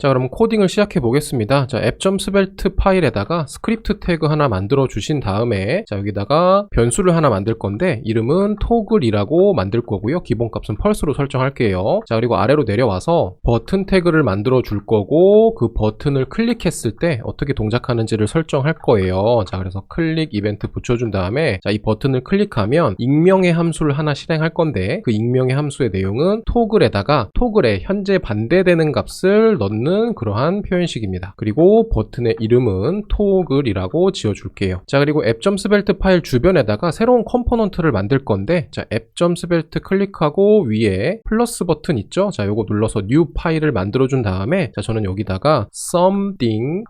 자, 그럼 코딩을 시작해 보겠습니다. 자, app.svelte 파일에다가 스크립트 태그 하나 만들어 주신 다음에, 자, 여기다가 변수를 하나 만들 건데 이름은 toggle이라고 만들 거고요. 기본값은 펄스로 설정할게요. 자, 그리고 아래로 내려와서 버튼 태그를 만들어 줄 거고, 그 버튼을 클릭했을 때 어떻게 동작하는지를 설정할 거예요. 자, 그래서 클릭 이벤트 붙여준 다음에, 자, 이 버튼을 클릭하면 익명의 함수를 하나 실행할 건데, 그 익명의 함수의 내용은 toggle에다가 toggle에 현재 반대되는 값을 넣는 그러한 표현식입니다. 그리고 버튼의 이름은 toggle이라고 지어줄게요. 자, 그리고 app.svelte 파일 주변에다가 새로운 컴포넌트를 만들 건데, 자, app.svelte 클릭하고 위에 플러스 버튼 있죠? 자, 요거 눌러서 new 파일을 만들어준 다음에, 자, 저는 여기다가 something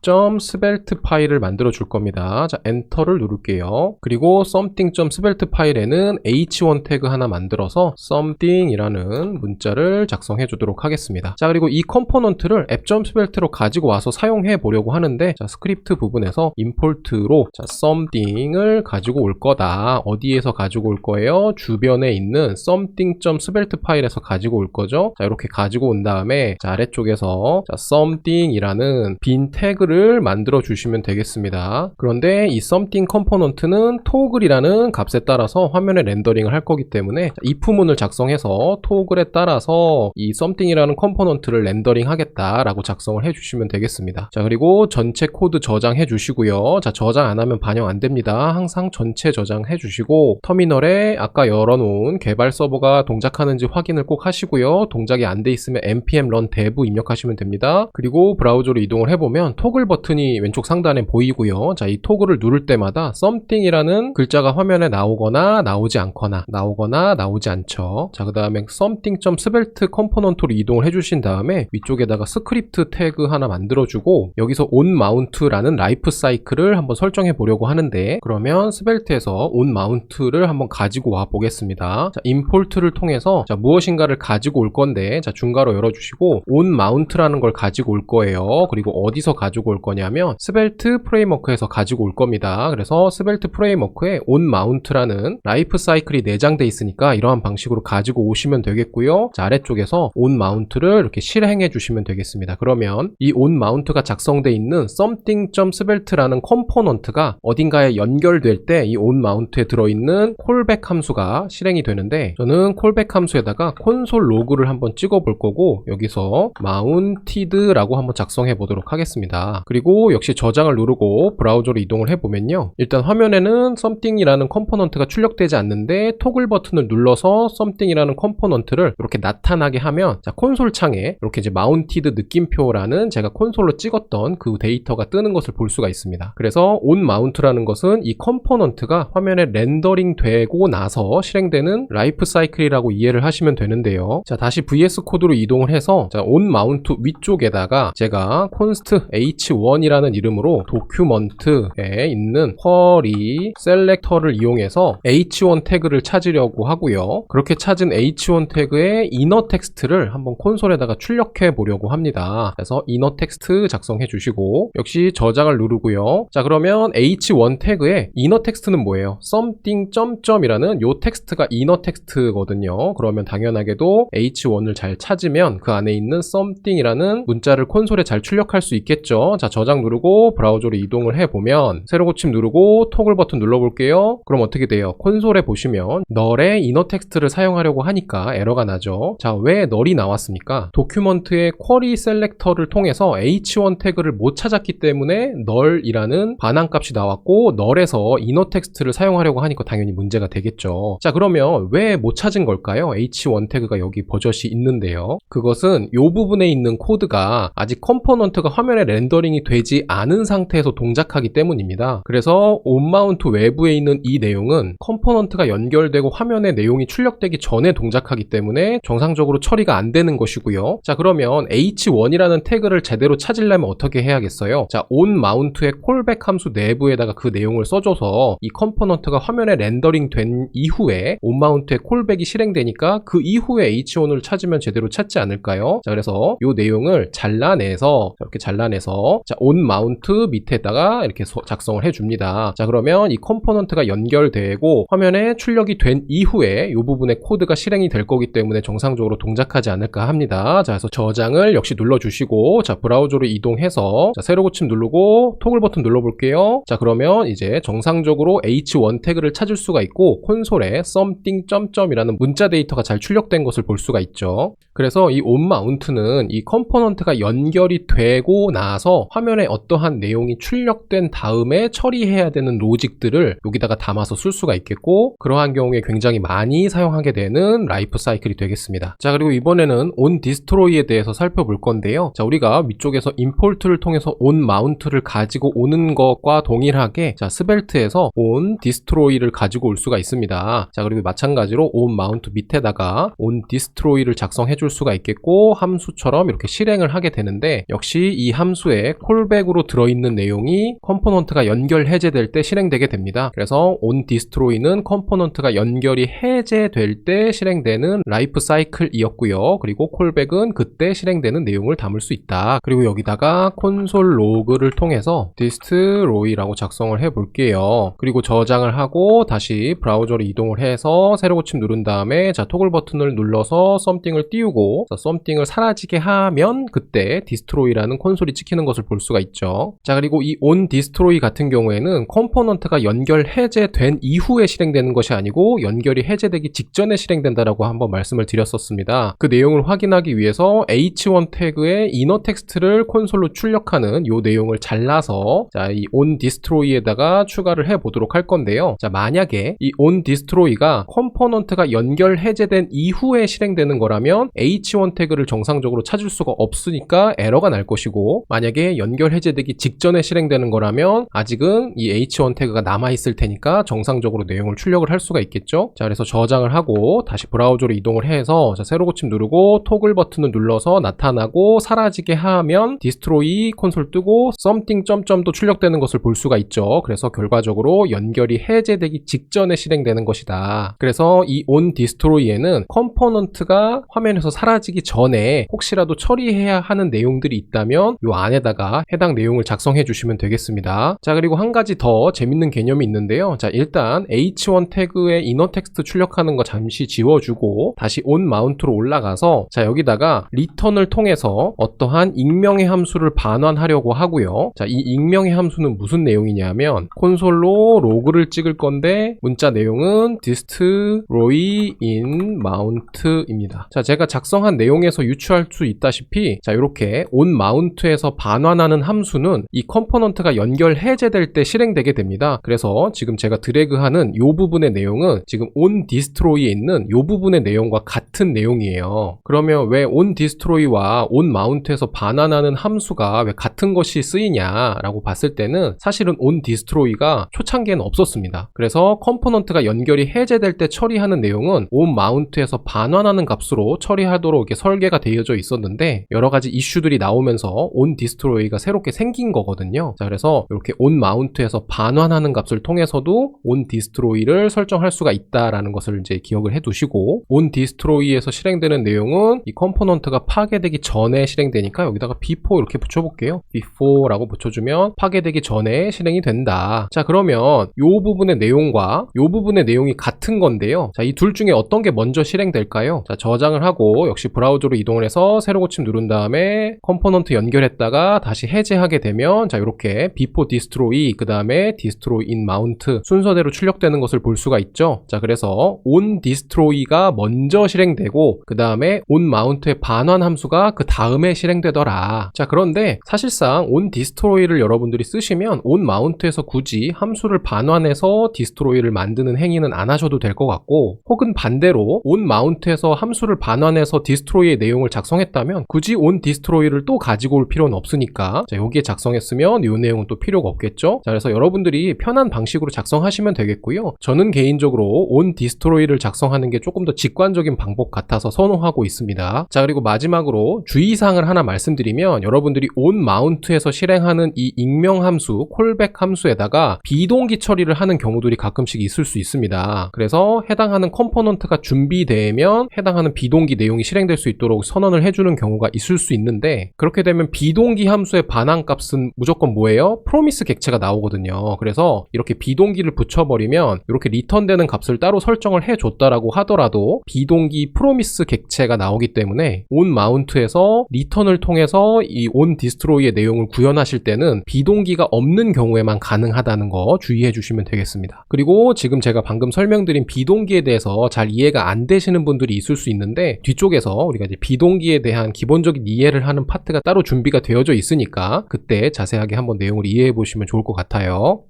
.svelte 파일을 만들어 줄 겁니다. 자, 엔터를 누를게요. 그리고 something.svelte 파일에는 h1 태그 하나 만들어서 something 이라는 문자를 작성해 주도록 하겠습니다. 자, 그리고 이 컴포넌트를 app.svelte로 가지고 와서 사용해 보려고 하는데, 자, 스크립트 부분에서 import로 자, something을 가지고 올 거다. 어디에서 가지고 올 거예요? 주변에 있는 something.svelte 파일에서 가지고 올 거죠. 자, 이렇게 가지고 온 다음에, 자, 아래쪽에서 자, something 이라는 빈 태그를 만들어 주시면 되겠습니다. 그런데 이 something 컴포넌트는 toggle이라는 값에 따라서 화면에 렌더링을 할 거기 때문에 if문을 작성해서 toggle에 따라서 이 something이라는 컴포넌트를 렌더링 하겠다라고 작성을 해주시면 되겠습니다. 자, 그리고 전체 코드 저장해 주시고요. 자, 저장 안 하면 반영 안 됩니다. 항상 전체 저장해 주시고, 터미널에 아까 열어놓은 개발 서버가 동작하는지 확인을 꼭 하시고요. 동작이 안 돼 있으면 npm run dev 입력하시면 됩니다. 그리고 브라우저로 이동을 해보면 토글 버튼이 왼쪽 상단에 보이고요. 자, 이 토글을 누를 때마다 something이라는 글자가 화면에 나오거나 나오지 않거나, 나오거나 나오지 않죠. 자, 그 다음에 something.svelte 컴포넌트로 이동을 해주신 다음에 위쪽에다가 스크립트 태그 하나 만들어주고, 여기서 onMount라는 라이프 사이클을 한번 설정해 보려고 하는데, 그러면 스벨트에서 onMount를 한번 가지고 와 보겠습니다. 자, import를 통해서 자, 무엇인가를 가지고 올 건데, 자, 중괄호 열어주시고 onMount라는 걸 가지고 올 거예요. 그리고 어디서 가지고 올 거냐면 스벨트 프레임워크에서 가지고 올 겁니다. 그래서 스벨트 프레임워크에 onMount라는 라이프 사이클이 내장돼 있으니까 이러한 방식으로 가지고 오시면 되겠고요. 자, 아래쪽에서 onMount를 이렇게 실행해 주시면 되겠습니다. 그러면 이 onMount가 작성돼 있는 something.svelte라는 컴포넌트가 어딘가에 연결될 때 이 onMount에 들어있는 callback 함수가 실행이 되는데, 저는 callback 함수에다가 콘솔 로그를 한번 찍어 볼 거고, 여기서 mounted라고 한번 작성해 보도록 하겠습니다. 그리고 역시 저장을 누르고 브라우저로 이동을 해보면요, 일단 화면에는 something이라는 컴포넌트가 출력되지 않는데 토글 버튼을 눌러서 something이라는 컴포넌트를 이렇게 나타나게 하면, 자, 콘솔 창에 이렇게 이제 mounted 느낌표라는 제가 콘솔로 찍었던 그 데이터가 뜨는 것을 볼 수가 있습니다. 그래서 onMount라는 것은 이 컴포넌트가 화면에 렌더링 되고 나서 실행되는 라이프 사이클이라고 이해를 하시면 되는데요. 자, 다시 VS 코드로 이동을 해서, 자, onMount 위쪽에다가 제가 const h1이라는 이름으로 도큐먼트에 있는 query 셀렉터를 이용해서 h1 태그를 찾으려고 하고요. 그렇게 찾은 h1 태그의 inner 텍스트를 한번 콘솔에다가 출력해 보려고 합니다. 그래서 inner 텍스트 작성해 주시고, 역시 저장을 누르고요. 자, 그러면 h1 태그의 inner 텍스트는 뭐예요? something 점점이라는 요 텍스트가 inner 텍스트거든요. 그러면 당연하게도 h1을 잘 찾으면 그 안에 있는 something이라는 문자를 콘솔에 잘 출력할 수 있겠죠. 자, 저장 누르고 브라우저로 이동을 해보면 새로 고침 누르고 토글 버튼 눌러볼게요. 그럼 어떻게 돼요? 콘솔에 보시면 널의 이너 텍스트를 사용하려고 하니까 에러가 나죠. 자, 왜 널이 나왔습니까? 도큐먼트의 쿼리 셀렉터를 통해서 h1 태그를 못 찾았기 때문에 널이라는 반환값이 나왔고, 널에서 이너 텍스트를 사용하려고 하니까 당연히 문제가 되겠죠. 자, 그러면 왜 못 찾은 걸까요? h1 태그가 여기 버젓이 있는데요. 그것은 이 부분에 있는 코드가 아직 컴포넌트가 화면에 렌더링이 되지 않은 상태에서 동작하기 때문입니다. 그래서 onMount 외부에 있는 이 내용은 컴포넌트가 연결되고 화면에 내용이 출력되기 전에 동작하기 때문에 정상적으로 처리가 안 되는 것이고요. 자, 그러면 h1이라는 태그를 제대로 찾으려면 어떻게 해야겠어요? 자, onMount의 callback 함수 내부에다가 그 내용을 써줘서 이 컴포넌트가 화면에 렌더링 된 이후에 onMount의 callback이 실행되니까 그 이후에 h1을 찾으면 제대로 찾지 않을까요? 자, 그래서 이 내용을 잘라내서 이렇게 잘라내서 해서 자, on mount 밑에다가 이렇게 작성을 해줍니다. 자, 그러면 이 컴포넌트가 연결되고 화면에 출력이 된 이후에 이 부분의 코드가 실행이 될 거기 때문에 정상적으로 동작하지 않을까 합니다. 자, 그래서 저장을 역시 눌러주시고 자, 브라우저로 이동해서 자, 새로 고침 누르고 토글 버튼 눌러볼게요. 자, 그러면 이제 정상적으로 h1 태그를 찾을 수가 있고 콘솔에 something 점점이라는 문자 데이터가 잘 출력된 것을 볼 수가 있죠. 그래서 이 on mount는 이 컴포넌트가 연결이 되고 나서 화면에 어떠한 내용이 출력된 다음에 처리해야 되는 로직들을 여기다가 담아서 쓸 수가 있겠고 그러한 경우에 굉장히 많이 사용하게 되는 라이프 사이클이 되겠습니다. 자, 그리고 이번에는 on destroy에 대해서 살펴볼 건데요. 자, 우리가 위쪽에서 import를 통해서 on mount를 가지고 오는 것과 동일하게 자, 스벨트에서 on destroy를 가지고 올 수가 있습니다. 자, 그리고 마찬가지로 on mount 밑에다가 on destroy를 작성해 줄 수가 있겠고 함수처럼 이렇게 실행을 하게 되는데 역시 이 함수에 콜백으로 들어있는 내용이 컴포넌트가 연결 해제될 때 실행되게 됩니다. 그래서 on destroy는 컴포넌트가 연결이 해제될 때 실행되는 라이프 사이클이었고요. 그리고 콜백은 그때 실행되는 내용을 담을 수 있다. 그리고 여기다가 콘솔 로그를 통해서 destroy라고 작성을 해 볼게요. 그리고 저장을 하고 다시 브라우저로 이동을 해서 새로 고침 누른 다음에 자, 토글 버튼을 눌러서 something을 띄우고 자, something을 사라지게 하면 그때 destroy라는 콘솔이 찍히는 것을 볼 수가 있죠. 자, 그리고 이 on destroy 같은 경우에는 컴포넌트가 연결 해제된 이후에 실행되는 것이 아니고 연결이 해제되기 직전에 실행된다라고 한번 말씀을 드렸었습니다. 그 내용을 확인하기 위해서 h1 태그의 이너 텍스트를 콘솔로 출력하는 이 내용을 잘라서 자, 이 on destroy에다가 추가를 해 보도록 할 건데요. 자, 만약에 이 on destroy가 컴포넌트가 연결 해제된 이후에 실행되는 거라면 h1 태그를 정상적으로 찾을 수가 없으니까 에러가 날 것이고 만약에 연결 해제되기 직전에 실행되는 거라면 아직은 이 h1 태그가 남아있을 테니까 정상적으로 내용을 출력을 할 수가 있겠죠. 자, 그래서 저장을 하고 다시 브라우저로 이동을 해서 자, 새로 고침 누르고 토글 버튼을 눌러서 나타나고 사라지게 하면 destroy 콘솔 뜨고 something 점점도 출력되는 것을 볼 수가 있죠. 그래서 결과적으로 연결이 해제되기 직전에 실행되는 것이다. 그래서 이 on destroy에는 컴포넌트가 화면에서 사라지기 전에 혹시라도 처리해야 하는 내용들이 있다면 이 안에다가 해당 내용을 작성해 주시면 되겠습니다. 자, 그리고 한 가지 더 재밌는 개념이 있는데요. 자, 일단 h1 태그의 이너 텍스트 출력하는 거 잠시 지워주고 다시 on mount로 올라가서 자, 여기다가 return을 통해서 어떠한 익명의 함수를 반환하려고 하고요. 자, 이 익명의 함수는 무슨 내용이냐면 콘솔로 로그를 찍을 건데 문자 내용은 destroy in mount입니다. 자, 제가 작성한 내용에서 유추할 수 있다시피 자, 이렇게 on mount에서 반환하는 함수는 이 컴포넌트가 연결 해제될 때 실행되게 됩니다. 그래서 지금 제가 드래그하는 이 부분의 내용은 지금 on destroy에 있는 이 부분의 내용과 같은 내용이에요. 그러면 왜 on destroy와 on mount에서 반환하는 함수가 왜 같은 것이 쓰이냐라고 봤을 때는 사실은 on destroy가 초창기에는 없었습니다. 그래서 컴포넌트가 연결이 해제될 때 처리하는 내용은 on mount에서 반환하는 값으로 처리하도록 이렇게 설계가 되어져 있었는데 여러 가지 이슈들이 나오면서 on destroy가 새롭게 생긴 거거든요. 자, 그래서 이렇게 on mount에서 반환하는 값을 통해서도 on destroy를 설정할 수가 있다라는 것을 이제 기억을 해두시고 on destroy에서 실행되는 내용은 이 컴포넌트가 파괴되기 전에 실행되니까 여기다가 before 이렇게 붙여볼게요. before라고 붙여주면 파괴되기 전에 실행이 된다. 자, 그러면 이 부분의 내용과 이 부분의 내용이 같은 건데요. 자, 이 둘 중에 어떤 게 먼저 실행될까요? 자, 저장을 하고 역시 브라우저로 이동을 해서 새로 고침 누른 다음에 컴포넌트 연결했다가 다시 해제하게 되면 자, 이렇게 before destroy 그 다음에 destroy in mount 순서대로 출력되는 것을 볼 수가 있죠. 자, 그래서 on destroy가 먼저 실행되고 그 다음에 on mount의 반환 함수가 그 다음에 실행되더라. 자, 그런데 사실상 on destroy를 여러분들이 쓰시면 on mount에서 굳이 함수를 반환해서 destroy를 만드는 행위는 안 하셔도 될 것 같고 혹은 반대로 on mount에서 함수를 반환해서 destroy의 내용을 작성했다면 굳이 on destroy를 또 가지고 올 필요는 없으니까 자, 여기에 작성했으면 이 내용은 또 필요가 없겠죠. 자, 그래서 여러분들이 편한 방식으로 작성하시면 되겠고요. 저는 개인적으로 on destroy를 작성하는 게 조금 더 직관적인 방법 같아서 선호하고 있습니다. 자, 그리고 마지막으로 주의사항을 하나 말씀드리면 여러분들이 on mount에서 실행하는 이 익명 함수, callback 함수에다가 비동기 처리를 하는 경우들이 가끔씩 있을 수 있습니다. 그래서 해당하는 컴포넌트가 준비되면 해당하는 비동기 내용이 실행될 수 있도록 선언을 해주는 경우가 있을 수 있는데 그렇게 되면 비동기 함수 함수의 반환값은 무조건 뭐예요? 프로미스 객체가 나오거든요. 그래서 이렇게 비동기를 붙여버리면 이렇게 리턴되는 값을 따로 설정을 해줬다라고 하더라도 비동기 프로미스 객체가 나오기 때문에 온 마운트에서 리턴을 통해서 이 온 디스트로이의 내용을 구현하실 때는 비동기가 없는 경우에만 가능하다는 거 주의해 주시면 되겠습니다. 그리고 지금 제가 방금 설명드린 비동기에 대해서 잘 이해가 안 되시는 분들이 있을 수 있는데 뒤쪽에서 우리가 이제 비동기에 대한 기본적인 이해를 하는 파트가 따로 준비가 되어져 있으니까 그때 자세하게 한번 내용을 이해해 보시면 좋을 것 같아요.